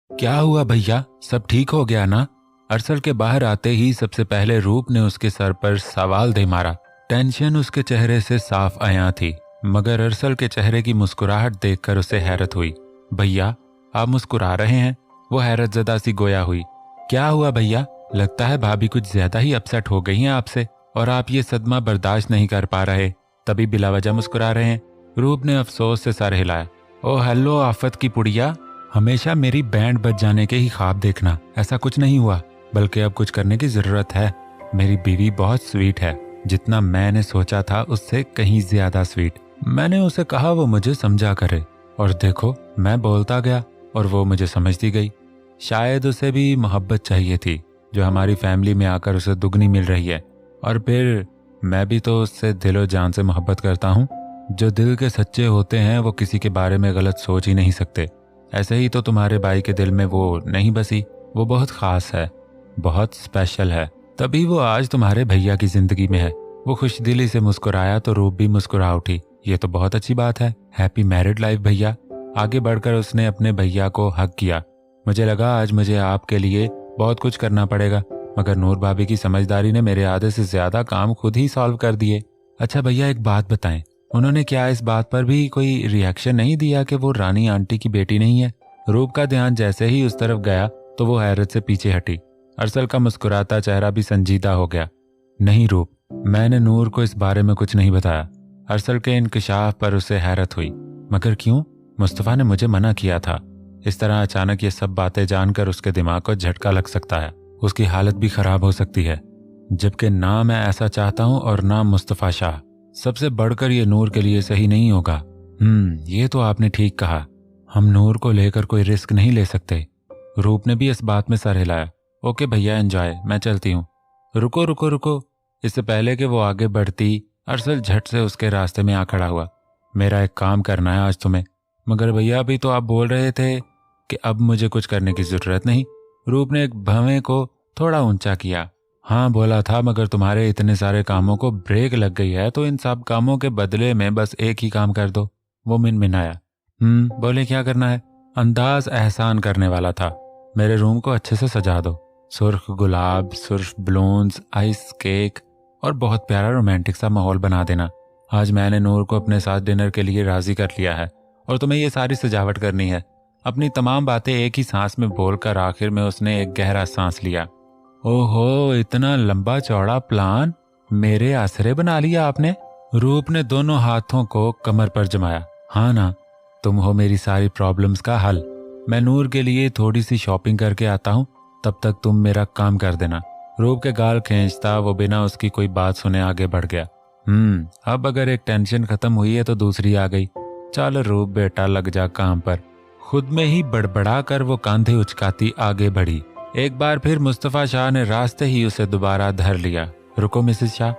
क्या हुआ भैया, सब ठीक हो गया ना? अरसल के बाहर आते ही सबसे पहले रूप ने उसके सर पर सवाल दे मारा। टेंशन उसके चेहरे से साफ आया थी, मगर अरसल के चेहरे की मुस्कुराहट देखकर उसे हैरत हुई। भैया, आप मुस्कुरा रहे हैं? वो हैरत ज़दा सी गोया हुई। क्या हुआ भैया? लगता है भाभी कुछ ज्यादा ही अपसेट हो गई हैं आपसे और आप ये सदमा बर्दाश्त नहीं कर पा रहे, तभी बिलावजह मुस्कुरा रहे हैं। रूप ने अफसोस से सर हिलाया। ओ हेलो आफत की पुड़िया, हमेशा मेरी बैंड बज जाने के ही ख्वाब देखना, ऐसा कुछ नहीं हुआ, बल्कि अब कुछ करने की जरूरत है। मेरी बीवी बहुत स्वीट है, जितना मैंने सोचा था उससे कहीं ज्यादा स्वीट। मैंने उसे कहा वो मुझे समझा करे, और देखो मैं बोलता गया और वो मुझे समझती गई। शायद उसे भी मोहब्बत चाहिए थी, जो हमारी फैमिली में आकर उसे दुगनी मिल रही है। और फिर मैं भी तो उससे दिलो जान से मोहब्बत करता हूँ। जो दिल के सच्चे होते हैं वो किसी के बारे में गलत सोच ही नहीं सकते। ऐसे ही तो तुम्हारे भाई के दिल में वो नहीं बसी। वो बहुत खास है, बहुत स्पेशल है, तभी वो आज तुम्हारे भैया की जिंदगी में है। वो खुशदिली से मुस्कुराया तो रूप भी मुस्कुरा उठी। ये तो बहुत अच्छी बात है, हैप्पी मैरिड लाइफ भैया। आगे बढ़कर उसने अपने भैया को हक किया। मुझे लगा आज मुझे आपके लिए बहुत कुछ करना पड़ेगा, मगर नूर भाभी की समझदारी ने मेरे आधे से ज्यादा काम खुद ही सॉल्व कर दिए। अच्छा भैया, एक बात बताएं, उन्होंने क्या इस बात पर भी कोई रिएक्शन नहीं दिया कि वो रानी आंटी की बेटी नहीं है? रूप का ध्यान जैसे ही उस तरफ गया तो वो हैरत से पीछे हटी। अरसल का मुस्कुराता चेहरा भी संजीदा हो गया। नहीं रूप, मैंने नूर को इस बारे में कुछ नहीं बताया। अरसल के इंकशाफ पर उसे हैरत हुई। मगर क्यों? मुस्तफ़ा ने मुझे मना किया था। इस तरह अचानक ये सब बातें जानकर उसके दिमाग को झटका लग सकता है, उसकी हालत भी खराब हो सकती है। जबकि ना मैं ऐसा चाहता हूँ और ना मुस्तफ़ा शाह। सबसे बढ़कर ये नूर के लिए सही नहीं होगा। ये तो आपने ठीक कहा, हम नूर को लेकर कोई रिस्क नहीं ले सकते। रूप ने भी इस बात में सर हिलाया। ओके भैया, एंजॉय, मैं चलती हूँ। रुको रुको रुको। इससे पहले कि वो आगे बढ़ती, अरसल झट से उसके रास्ते में आ खड़ा हुआ। मेरा एक काम करना है आज तुम्हें। मगर भैया, अभी तो आप बोल रहे थे कि अब मुझे कुछ करने की जरूरत नहीं। रूप ने एक भवें को थोड़ा ऊंचा किया। हाँ बोला था, मगर तुम्हारे इतने सारे कामों को ब्रेक लग गई है, तो इन सब कामों के बदले में बस एक ही काम कर दो। वो मिनमिनाया। बोले क्या करना है? अंदाज एहसान करने वाला था। मेरे रूम को अच्छे से सजा दो। सुर्ख गुलाब, सुर्ख बलून्स, आइस केक और बहुत प्यारा रोमांटिक सा माहौल बना देना। आज मैंने नूर को अपने साथ डिनर के लिए राजी कर लिया है और तुम्हें ये सारी सजावट करनी है। अपनी तमाम बातें एक ही सांस में बोलकर आखिर में उसने एक गहरा सांस लिया। ओहो, इतना लंबा चौड़ा प्लान मेरे आसरे बना लिया आपने। रूप ने दोनों हाथों को कमर पर जमाया। हाँ ना, तुम हो मेरी सारी प्रॉब्लम्स का हल। मैं नूर के लिए थोड़ी सी शॉपिंग करके आता हूँ, तब तक तुम मेरा काम कर देना। रूप के गाल खींचता वो बिना उसकी कोई बात सुने आगे बढ़ गया। अब अगर एक टेंशन खत्म हुई है तो दूसरी आ गई। चल रूप बेटा, लग जा काम पर। खुद में ही बड़बड़ा कर वो कांधे उचकाती आगे बढ़ी। एक बार फिर मुस्तफ़ा शाह ने रास्ते ही उसे दोबारा धर लिया। रुको मिसेस शाह,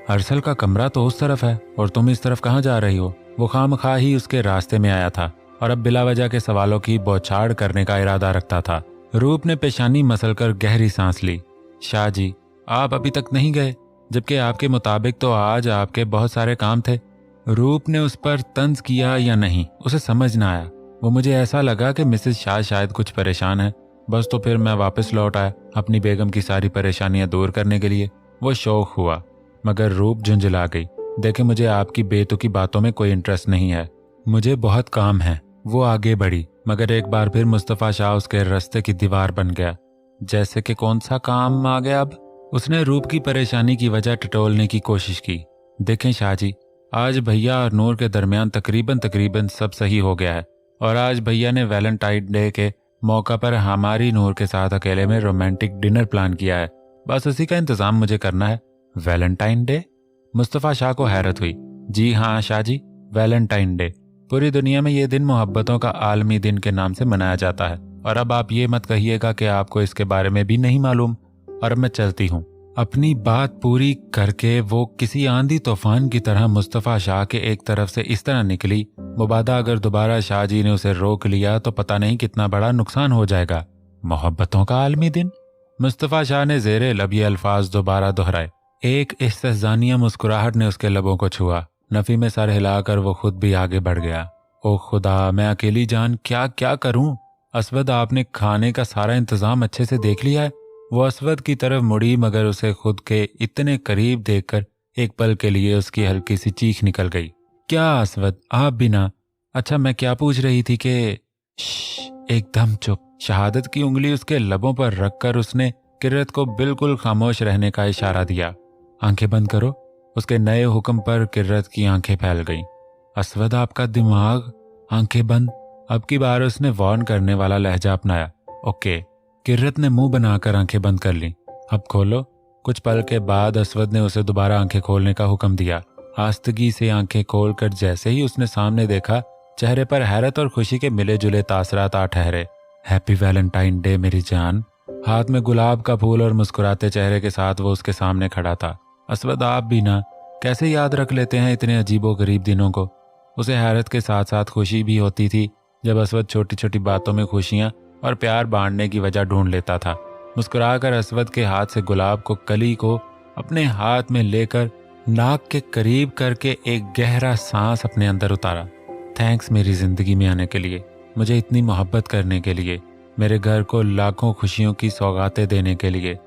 अरसल का कमरा तो उस तरफ है और तुम इस तरफ कहाँ जा रही हो? वो खामखा ही उसके रास्ते में आया था और अब बिलावजह के सवालों की बौछार करने का इरादा रखता था। रूप ने पेशानी मसलकर गहरी सांस ली। शाह जी, आप अभी तक नहीं गए, जबकि आपके मुताबिक तो आज आपके बहुत सारे काम थे। रूप ने उस पर तंज किया या नहीं उसे समझ न आया। वो मुझे ऐसा लगा कि मिसेस शाह शायद कुछ परेशान है, बस तो फिर मैं वापस लौट आया अपनी बेगम की सारी परेशानियां दूर करने के लिए। वो शौक हुआ, मगर रूप झुंझला गई। देखे, मुझे आपकी बेतुकी बातों में कोई इंटरेस्ट नहीं है, मुझे बहुत काम है। वो आगे बढ़ी, मगर एक बार फिर मुस्तफ़ा शाह उसके रास्ते की दीवार बन गया। जैसे कि कौन सा काम आ गया अब? उसने रूप की परेशानी की वजह टटोलने की कोशिश की। देखें शाह जी, आज भैया और नूर के दरमियान तकरीबन सब सही हो गया है और आज भैया ने वैलेंटाइन डे के मौका पर हमारी नूर के साथ अकेले में रोमांटिक डिनर प्लान किया है। बस उसी का इंतजाम मुझे करना है। Valentine day? मुस्तफ़ा शाह को हैरत हुई। जी हाँ शाह जी, वैलेंटाइन डे। पूरी दुनिया में ये दिन मोहब्बतों का आलमी दिन के नाम से मनाया जाता है और अब आप ये मत कहिएगा कि आपको इसके बारे में भी नहीं मालूम। और अब मैं चलती हूँ। अपनी बात पूरी करके वो किसी आंधी तूफान की तरह मुस्तफ़ा शाह के एक तरफ से इस तरह निकली। मुबादा अगर दोबारा शाह जी ने उसे रोक लिया तो पता नहीं कितना बड़ा नुकसान हो जाएगा। मोहब्बतों का आलमी दिन? मुस्तफ़ा शाह ने ज़ेरे लब ये अल्फाज दोबारा दोहराए। एक इस्तेज़ानिया मुस्कुराहट ने उसके लबों को छुआ। नफी में सर हिलाकर वो खुद भी आगे बढ़ गया। ओ खुदा, मैं अकेली जान क्या क्या करूं? असवद, आपने खाने का सारा इंतजाम अच्छे से देख लिया है? वो असवद की तरफ मुड़ी, मगर उसे खुद के इतने करीब देखकर एक पल के लिए उसकी हल्की सी चीख निकल गई। क्या असवद, आप भी ना? अच्छा, मैं क्या पूछ रही थी कि एकदम चुप। शहादत की उंगली उसके लबों पर रखकर उसने किर्रत को बिल्कुल खामोश रहने का इशारा दिया। आंखें बंद करो। उसके नए हुक्म पर किर्रत की आंखें फैल गईं। असवद, आपका दिमाग। आंखें बंद। अब की बार उसने वार्न करने वाला लहजा अपनाया। ओके। किर्रत ने मुंह बनाकर आंखें बंद कर लीं। अब खोलो। कुछ पल के बाद असवद ने उसे दोबारा आंखें खोलने का हुक्म दिया। आस्तगी से आंखें खोलकर जैसे ही उसने सामने देखा, चेहरे पर हैरत और खुशी के मिले जुले तासरात आ ठहरे। हैप्पी वैलेंटाइन डे मेरी जान। हाथ में गुलाब का फूल और मुस्कुराते चेहरे के साथ वो उसके सामने खड़ा था। असवद, आप भी ना, कैसे याद रख लेते हैं इतने अजीबो गरीब दिनों को। उसे हैरत के साथ साथ खुशी भी होती थी जब असवद छोटी छोटी बातों में खुशियां और प्यार बांटने की वजह ढूंढ लेता था। मुस्कुराकर असवद के हाथ से गुलाब को कली को अपने हाथ में लेकर नाक के करीब करके एक गहरा सांस अपने अंदर उतारा। थैंक्स मेरी जिंदगी में आने के लिए, मुझे इतनी मोहब्बत करने के लिए, मेरे घर को लाखों खुशियों की सौगातें देने के लिए।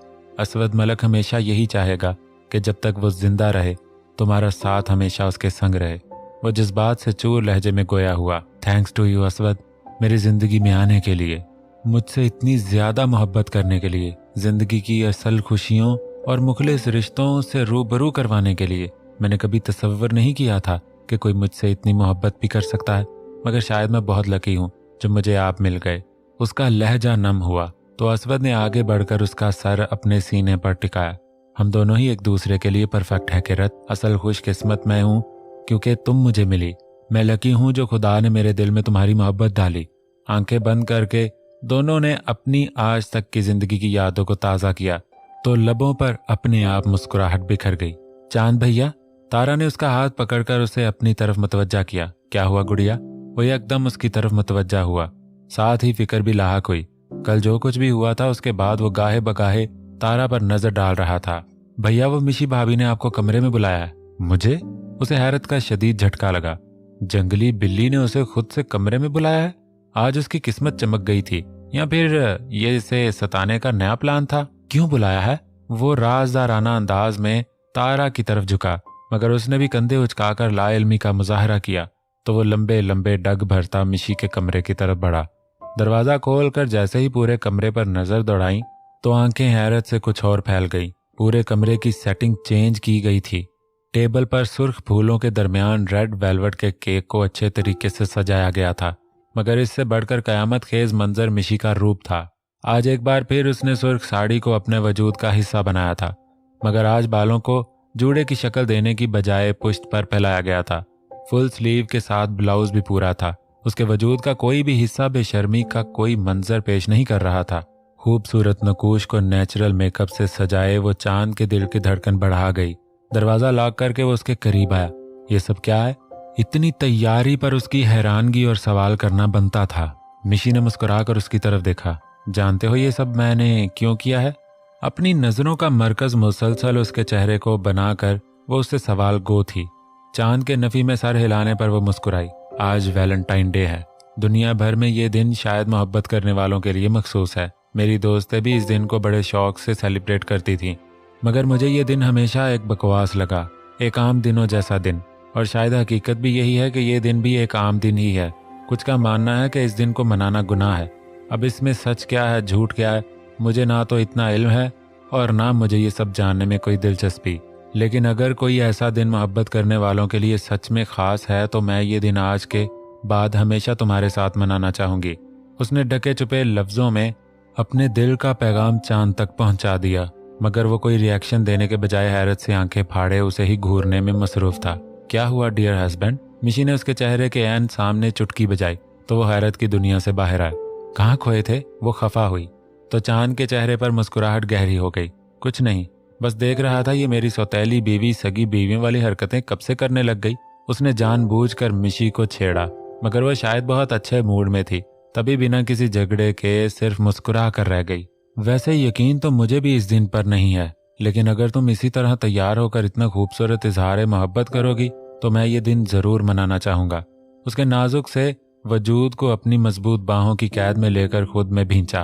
असवद मलक हमेशा यही चाहेगा कि जब तक वो जिंदा रहे तुम्हारा साथ हमेशा उसके संग रहे। वो जज्बात से चूर लहजे में गोया हुआ। थैंक्स टू यू असवद, मेरी जिंदगी में आने के लिए, मुझसे इतनी ज्यादा मोहब्बत करने के लिए, जिंदगी की असल खुशियों और मुखलिस रिश्तों से रूबरू करवाने के लिए। मैंने कभी तसव्वुर नहीं किया था कि कोई मुझसे इतनी मोहब्बत भी कर सकता है, मगर शायद मैं बहुत लकी हूँ जब मुझे आप मिल गए। उसका लहजा नम हुआ तो असवद ने आगे बढ़कर उसका सर अपने सीने पर टिकाया। हम दोनों ही एक दूसरे के लिए परफेक्ट है किरत। असल खुशकिस्मत मैं हूँ क्योंकि तुम मुझे मिली। मैं लकी हूँ जो खुदा ने मेरे दिल में तुम्हारी मोहब्बत डाली। आंखें बंद करके दोनों ने अपनी आज तक की जिंदगी की यादों को ताज़ा किया तो लबों पर अपने आप मुस्कुराहट बिखर गई। चांद भैया, तारा ने उसका हाथ पकड़कर उसे अपनी तरफ मुतवज्जा किया। क्या हुआ गुड़िया? वो एकदम उसकी तरफ मुतवज्जा हुआ, साथ ही फिक्र भी लाहक हुई। कल जो कुछ भी हुआ था उसके बाद वो गाहे बगाहे तारा पर नजर डाल रहा था। भैया, वो मिशी भाभी ने आपको कमरे में बुलाया है। मुझे? उसे हैरत का शदीद झटका लगा। जंगली बिल्ली ने उसे खुद से कमरे में बुलाया है? आज उसकी किस्मत चमक गई थी या फिर ये इसे सताने का नया प्लान था? क्यों बुलाया है? वो राजदाराना अंदाज में तारा की तरफ झुका, मगर उसने भी कंधे उचकाकर लाइल्मी का मुजाहरा किया तो वो लंबे लंबे डग भरता मिशी के कमरे की तरफ बढ़ा। दरवाजा खोलकर जैसे ही पूरे कमरे पर नजर दौड़ाई तो आंखें हैरत से कुछ और फैल गई। पूरे कमरे की सेटिंग चेंज की गई थी। टेबल पर सुर्ख फूलों के दरमियान रेड वेलवेट के केक को अच्छे तरीके से सजाया गया था, मगर इससे बढ़कर कयामत खेज मंजर मिशी का रूप था। आज एक बार फिर उसने सुर्ख साड़ी को अपने वजूद का हिस्सा बनाया था, मगर आज बालों को जूड़े की शक्ल देने की बजाय पुश्त पर फैलाया गया था। फुल स्लीव के साथ ब्लाउज भी पूरा था। उसके वजूद का कोई भी हिस्सा बेशर्मी का कोई मंजर पेश नहीं कर रहा था। खूबसूरत नकूश को नेचुरल मेकअप से सजाए वो चांद के दिल की धड़कन बढ़ा गई। दरवाजा लॉक करके वो उसके करीब आया। ये सब क्या है? इतनी तैयारी पर उसकी हैरानगी और सवाल करना बनता था। मिशी ने मुस्कुराकर उसकी तरफ देखा। जानते हो ये सब मैंने क्यों किया है? अपनी नजरों का मरकज मुसलसल उसके चेहरे को बनाकर वो उससे सवाल गो थी। चांद के नफी में सर हिलाने पर वो मुस्कुराई। आज वैलेंटाइन डे है। दुनिया भर में ये दिन शायद मोहब्बत करने वालों के लिए मखसूस है। मेरी दोस्तें भी इस दिन को बड़े शौक से सेलिब्रेट करती थी, मगर मुझे ये दिन हमेशा एक बकवास लगा, एक आम दिनों जैसा दिन। और शायद हकीकत भी यही है कि ये दिन भी एक आम दिन ही है। कुछ का मानना है कि इस दिन को मनाना गुनाह है। अब इसमें सच क्या है झूठ क्या है, मुझे ना तो इतना इल्म है और ना मुझे ये सब जानने में कोई दिलचस्पी। लेकिन अगर कोई ऐसा दिन मोहब्बत करने वालों के लिए सच में खास है तो मैं ये दिन आज के बाद हमेशा तुम्हारे साथ मनाना चाहूंगी। उसने ढके छुपे लफ्जों में अपने दिल का पैगाम चांद तक पहुंचा दिया, मगर वो कोई रिएक्शन देने के बजाय हैरत से आंखें फाड़े उसे ही घूरने में मसरूफ था। क्या हुआ डियर हस्बैंड? मिशी ने उसके चेहरे के ऐन सामने चुटकी बजाई तो वो हैरत की दुनिया से बाहर आए। कहाँ खोए थे? वो खफा हुई तो चांद के चेहरे पर मुस्कुराहट गहरी हो गई। कुछ नहीं, बस देख रहा था ये मेरी सौतेली बीवी सगी बीवियों वाली हरकतें कब से करने लग गई। उसने जानबूझकर मिशी को छेड़ा, मगर वह शायद बहुत अच्छे मूड में थी, तभी बिना किसी झगड़े के सिर्फ मुस्कुरा कर रह गई। वैसे यकीन तो मुझे भी इस दिन पर नहीं है, लेकिन अगर तुम इसी तरह तैयार होकर इतना खूबसूरत इजहार मोहब्बत करोगी तो मैं ये दिन जरूर मनाना चाहूंगा। उसके नाजुक से वजूद को अपनी मजबूत बाहों की कैद में लेकर खुद में भींचा।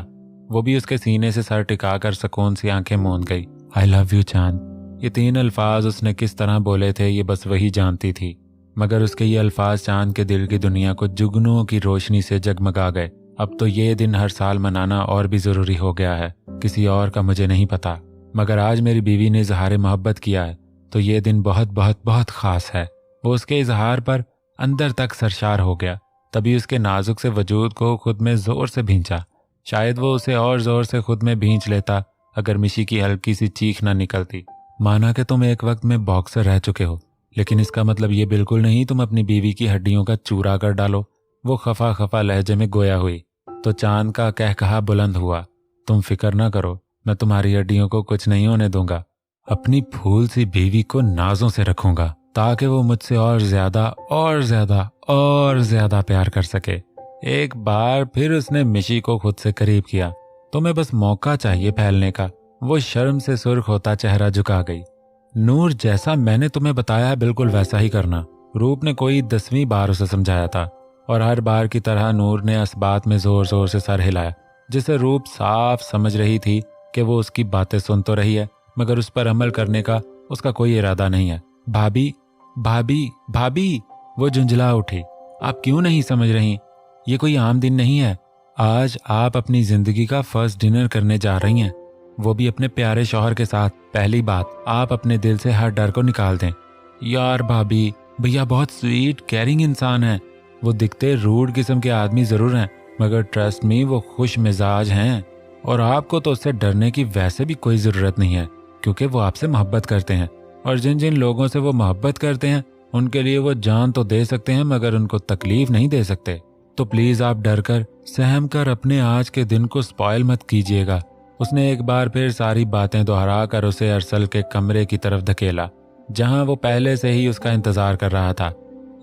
वो भी उसके सीने से सर टिकाकर सुकून सी आंखें मूंद गई। आई लव यू चांद। ये 3 अल्फाज उसने किस तरह बोले थे ये बस वही जानती थी, मगर उसके ये अल्फाज चांद के दिल की दुनिया को जुगनुओं की रोशनी से जगमगा गए। अब तो ये दिन हर साल मनाना और भी जरूरी हो गया है। किसी और का मुझे नहीं पता, मगर आज मेरी बीवी ने इजहार मोहब्बत किया है तो ये दिन बहुत बहुत बहुत खास है। वो उसके इजहार पर अंदर तक सरशार हो गया। तभी उसके नाजुक से वजूद को खुद में जोर से भींचा। शायद वो उसे और जोर से खुद में भींच लेता अगर मिशी की हल्की सी चीख ना निकलती। माना कि तुम एक वक्त में बॉक्सर रह चुके हो, लेकिन इसका मतलब ये बिल्कुल नहीं तुम अपनी बीवी की हड्डियों का चूरा कर डालो। वो खफा खफा लहजे में गोया हुई तो चांद का कहकहा बुलंद हुआ। तुम फिक्र ना करो, मैं तुम्हारी हड्डियों को कुछ नहीं होने दूंगा। अपनी फूल सी बीवी को नाजों से रखूंगा ताकि वो मुझसे और ज्यादा और ज्यादा और ज्यादा प्यार कर सके। एक बार फिर उसने मिशी को खुद से करीब किया। तुम्हें बस मौका चाहिए फैलने का। वो शर्म से सुर्ख होता चेहरा झुका गई। नूर, जैसा मैंने तुम्हें बताया है बिल्कुल वैसा ही करना। रूप ने कोई 10वीं बार उसे समझाया था और हर बार की तरह नूर ने इस बात में जोर जोर से सर हिलाया, जिसे रूप साफ समझ रही थी कि वो उसकी बातें सुन तो रही है मगर उस पर अमल करने का उसका कोई इरादा नहीं है। भाभी भाभी भाभी, वो झुंझला उठी। आप क्यों नहीं समझ रही? ये कोई आम दिन नहीं है। आज आप अपनी जिंदगी का फर्स्ट डिनर करने जा रही हैं, वो भी अपने प्यारे शौहर के साथ। पहली बात, आप अपने दिल से हर डर को निकाल दें। यार भाभी, भैया बहुत स्वीट केयरिंग इंसान है। वो दिखते रूड किस्म के आदमी जरूर हैं, मगर ट्रस्ट मी वो खुश मिजाज हैं और आपको तो उससे डरने की वैसे भी कोई जरूरत नहीं है क्योंकि वो आपसे मोहब्बत करते हैं और जिन जिन लोगों से वो मोहब्बत करते हैं उनके लिए वो जान तो दे सकते हैं मगर उनको तकलीफ नहीं दे सकते। तो प्लीज आप डर कर सहम कर अपने आज के दिन को स्पॉइल मत कीजिएगा। उसने एक बार फिर सारी बातें दोहरा कर उसे अरसल के कमरे की तरफ धकेला जहां वो पहले से ही उसका इंतजार कर रहा था।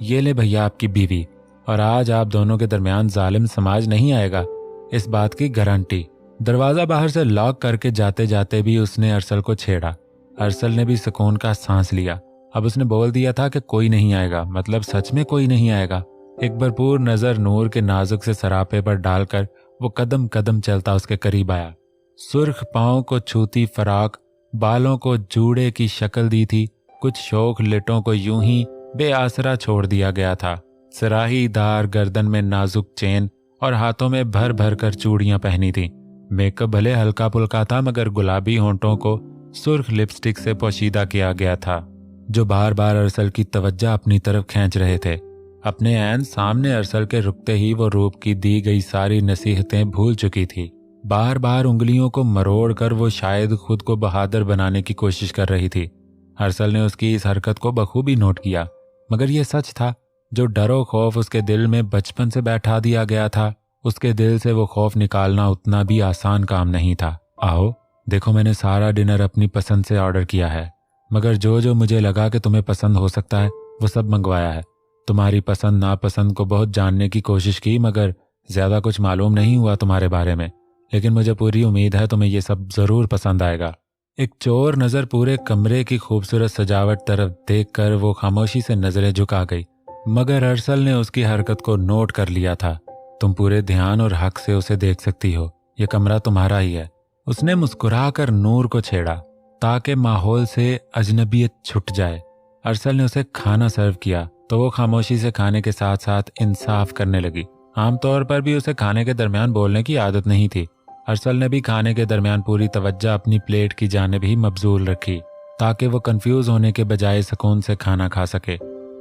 ये ले भैया आपकी बीवी, और आज आप दोनों के दरमियान जालिम समाज नहीं आएगा, इस बात की गारंटी। दरवाजा बाहर से लॉक करके जाते जाते भी उसने अरसल को छेड़ा। अरसल ने भी सुकून का सांस लिया। अब उसने बोल दिया था कि कोई नहीं आएगा, मतलब सच में कोई नहीं आएगा। एक भरपूर नजर नूर के नाजुक से सरापे पर डालकर वो कदम कदम चलता उसके करीब आया। सुर्ख पांव को छूती फराक बालों को जूड़े की शक्ल दी थी। कुछ शौक लिटों को यूं ही बेआसरा छोड़ दिया गया था। सराहीदार गर्दन में नाजुक चेन और हाथों में भर भर कर चूड़ियां पहनी थी। मेकअप भले हल्का पुल्का था मगर गुलाबी होंठों को सुर्ख लिपस्टिक से पोशीदा किया गया था जो बार बार अरसल की तवज्जो अपनी तरफ खींच रहे थे। अपने ऐन सामने अरसल के रुकते ही वो रूप की दी गई सारी नसीहतें भूल चुकी थी। बार बार उंगलियों को मरोड़ कर वो शायद खुद को बहादुर बनाने की कोशिश कर रही थी। अरसल ने उसकी इस हरकत को बखूबी नोट किया, मगर यह सच था जो डरो खौफ उसके दिल में बचपन से बैठा दिया गया था, उसके दिल से वो खौफ निकालना उतना भी आसान काम नहीं था। आओ देखो, मैंने सारा डिनर अपनी पसंद से ऑर्डर किया है, मगर जो जो मुझे लगा कि तुम्हें पसंद हो सकता है वो सब मंगवाया है। तुम्हारी पसंद नापसंद को बहुत जानने की कोशिश की मगर ज्यादा कुछ मालूम नहीं हुआ तुम्हारे बारे में, लेकिन मुझे पूरी उम्मीद है तुम्हें ये सब जरूर पसंद आएगा। एक चोर नजर पूरे कमरे की खूबसूरत सजावट तरफ देखकर वो खामोशी से नजरें झुका गई, मगर अरसल ने उसकी हरकत को नोट कर लिया था। तुम पूरे ध्यान और हक से उसे देख सकती हो, ये कमरा तुम्हारा ही है। उसने मुस्कुराकर नूर को छेड़ा ताकि माहौल से अजनबियत छुट जाए। अरसल ने उसे खाना सर्व किया तो वो खामोशी से खाने के साथ साथ इंसाफ करने लगी। आमतौर पर भी उसे खाने के दरमियान बोलने की आदत नहीं थी। अरसल ने भी खाने के दरमियान पूरी तवज्जो अपनी प्लेट की जानिब ही मबजूल रखी ताकि वो कंफ्यूज होने के बजाय सुकून से खाना खा सके।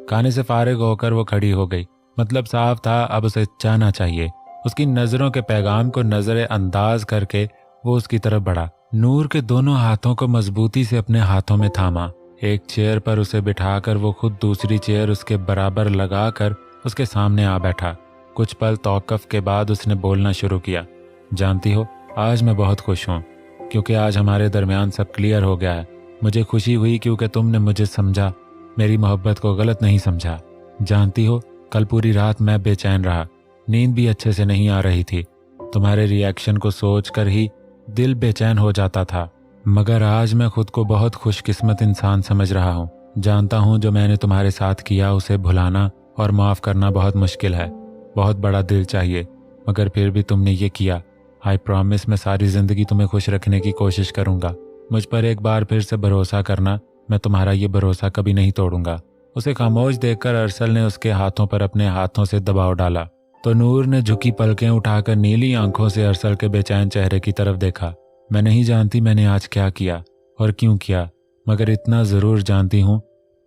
खाने से फारिग होकर वो खड़ी हो गई। मतलब साफ था अब उसे चाहना चाहिए। उसकी नजरों के पैगाम को नजर अंदाज करके वो उसकी तरफ बढ़ा। नूर के दोनों हाथों को मजबूती से अपने हाथों में थामा। एक चेयर पर उसे बिठाकर वो खुद दूसरी चेयर उसके बराबर लगाकर उसके सामने आ बैठा। कुछ पल तौक़ुफ़ के बाद उसने बोलना शुरू किया। जानती हो, आज मैं बहुत खुश हूँ क्योंकि आज हमारे दरमियान सब क्लियर हो गया है। मुझे खुशी हुई क्योंकि तुमने मुझे समझा, मेरी मोहब्बत को गलत नहीं समझा। जानती हो, कल पूरी रात मैं बेचैन रहा, नींद भी अच्छे से नहीं आ रही थी। तुम्हारे रिएक्शन को सोचकर ही दिल बेचैन हो जाता था, मगर आज मैं खुद को बहुत खुशकिस्मत इंसान समझ रहा हूँ। जानता हूँ जो मैंने तुम्हारे साथ किया उसे भुलाना और माफ़ करना बहुत मुश्किल है, बहुत बड़ा दिल चाहिए, मगर फिर भी तुमने ये किया। आई प्रॉमिस मैं सारी ज़िंदगी तुम्हें खुश रखने की कोशिश करूँगा। मुझ पर एक बार फिर से भरोसा करना, मैं तुम्हारा ये भरोसा कभी नहीं तोड़ूंगा। उसे खामोश देखकर अरसल ने उसके हाथों पर अपने हाथों से दबाव डाला तो नूर ने झुकी पलकें उठाकर नीली आंखों से अरसल के बेचैन चेहरे की तरफ देखा। मैं नहीं जानती मैंने आज क्या किया और क्यों किया, मगर इतना ज़रूर जानती हूँ,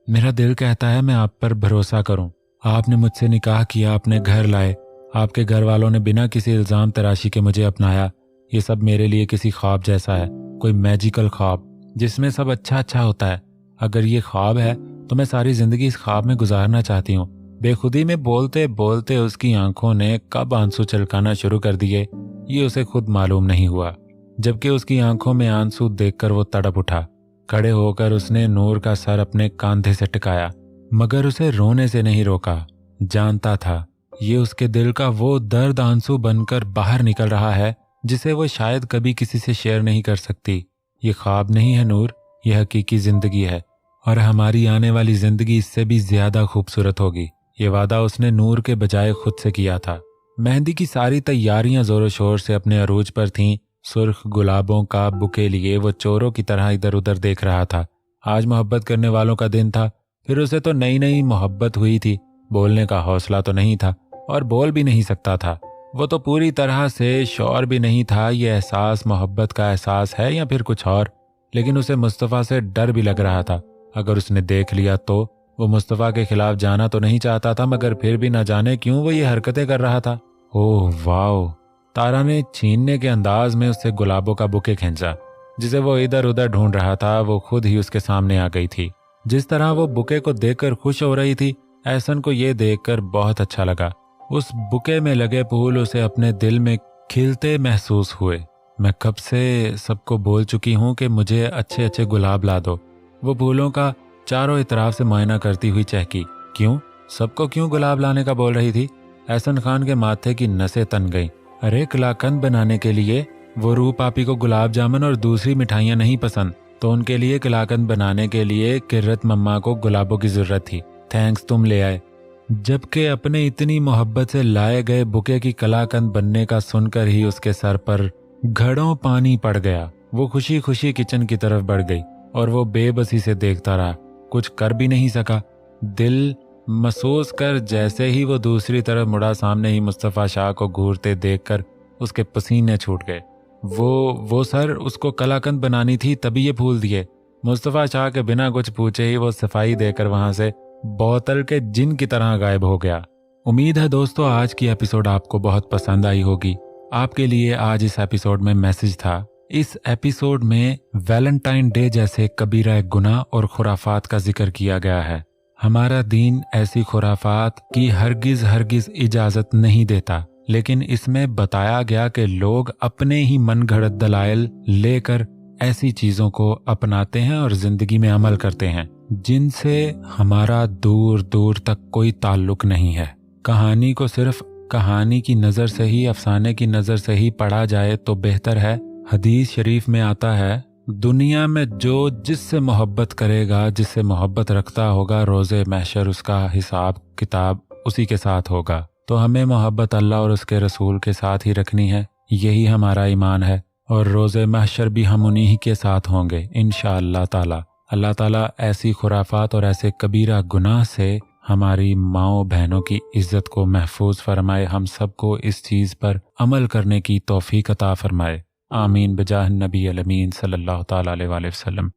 मेरा दिल कहता है मैं आप पर भरोसा करूँ। आपने मुझसे निकाह किया, अपने घर लाए, आपके घर वालों ने बिना किसी इल्ज़ाम तराशी के मुझे अपनाया। ये सब मेरे लिए किसी ख्वाब जैसा है, कोई मैजिकल ख्वाब जिसमें सब अच्छा अच्छा होता है। अगर ये ख्वाब है तो मैं सारी ज़िंदगी इस ख्वाब में गुजारना चाहती हूँ। बेखुदी में बोलते बोलते उसकी आंखों ने कब आंसू छलकाना शुरू कर दिए ये उसे खुद मालूम नहीं हुआ, जबकि उसकी आंखों में आंसू देखकर वो तड़प उठा। खड़े होकर उसने नूर का सर अपने कंधे से टिकाया, मगर उसे रोने से नहीं रोका। जानता था ये उसके दिल का वो दर्द आंसू बनकर बाहर निकल रहा है जिसे वो शायद कभी किसी से शेयर नहीं कर सकती। ये ख्वाब नहीं है नूर, ये हकीकी जिंदगी है और हमारी आने वाली जिंदगी इससे भी ज्यादा खूबसूरत होगी। ये वादा उसने नूर के बजाय खुद से किया था। मेहंदी की सारी तैयारियां जोरों शोर से अपने अरूज पर थीं। सुर्ख गुलाबों का बुके लिए वो चोरों की तरह इधर उधर देख रहा था। आज मोहब्बत करने वालों का दिन था। फिर उसे तो नई नई मोहब्बत हुई थी। बोलने का हौसला तो नहीं था और बोल भी नहीं सकता था। वो तो पूरी तरह से श्योर भी नहीं था ये एहसास मोहब्बत का एहसास है या फिर कुछ और। लेकिन उसे मुस्तफ़ा से डर भी लग रहा था। अगर उसने देख लिया तो वो मुस्तफ़ा के खिलाफ जाना तो नहीं चाहता था, मगर फिर भी न जाने क्यों वो ये हरकतें कर रहा था। Oh wow! तारा ने छीनने के अंदाज में उससे गुलाबों का बुके खींचा जिसे वो इधर उधर ढूंढ रहा था। वो खुद ही उसके सामने आ गई थी। जिस तरह वो बुके को देखकर खुश हो रही थी, एहसन को ये देखकर बहुत अच्छा लगा। उस बुके में लगे फूल उसे अपने दिल में खिलते महसूस हुए। मैं कब से सबको बोल चुकी हूँ कि मुझे अच्छे अच्छे गुलाब ला दो। वो फूलों का चारों इतराफ से मुआयना करती हुई चहकी। क्यों? सबको क्यों गुलाब लाने का बोल रही थी? एहसन खान के माथे की नसें तन गईं। अरे कलाकंद बनाने के लिए वो रूह पापी को गुलाब जामुन और दूसरी मिठाइयाँ नहीं पसंद, तो उनके लिए कलाकंद बनाने के लिए किर्रत मम्मा को गुलाबों की जरूरत थी। थैंक्स, तुम ले आए। जबकि अपने इतनी मोहब्बत से लाए गए बुके की कलाकंद बनने का सुनकर ही उसके सर पर घड़ों पानी पड़ गया। वो खुशी खुशी किचन की तरफ बढ़ गई और वो बेबसी से देखता रहा, कुछ कर भी नहीं सका। दिल महसूस कर जैसे ही वो दूसरी तरफ मुड़ा, सामने ही मुस्तफ़ा शाह को घूरते देखकर उसके पसीने छूट गए। वो सर उसको कलाकंद बनानी थी तभी ये फूल दिए। मुस्तफ़ा शाह के बिना कुछ पूछे ही वो सफाई देकर वहां से बोतल के जिन की तरह गायब हो गया। उम्मीद है दोस्तों आज की एपिसोड आपको बहुत पसंद आई होगी। आपके लिए आज इस एपिसोड में मैसेज था। इस एपिसोड में वैलेंटाइन डे जैसे कबीरा गुनाह और खुराफात का जिक्र किया गया है। हमारा दीन ऐसी खुराफात की हरगिज इजाजत नहीं देता, लेकिन इसमें बताया गया कि लोग अपने ही मन घड़त दलाइल लेकर ऐसी चीजों को अपनाते हैं और जिंदगी में अमल करते हैं जिनसे हमारा दूर दूर तक कोई ताल्लुक नहीं है। कहानी को सिर्फ कहानी की नज़र से ही, अफसाने की नज़र से ही पढ़ा जाए तो बेहतर है। हदीस शरीफ में आता है, दुनिया में जो जिससे मोहब्बत करेगा, जिससे मोहब्बत रखता होगा, रोज़े महशर उसका हिसाब किताब उसी के साथ होगा। तो हमें मोहब्बत अल्लाह और उसके रसूल के साथ ही रखनी है। यही हमारा ईमान है और रोज़े महशर भी हम उन्हीं के साथ होंगे इंशाअल्लाह ताला। अल्लाह ताला ऐसी खुराफात और ऐसे कबीरा गुनाह से हमारी माओ बहनों की इज्जत को महफूज फरमाए। हम सबको इस चीज़ पर अमल करने की तौफीक अता फरमाए। आमीन बिजाह नबी अमीन सल्लल्लाहु ताला अलैहि वसल्लम।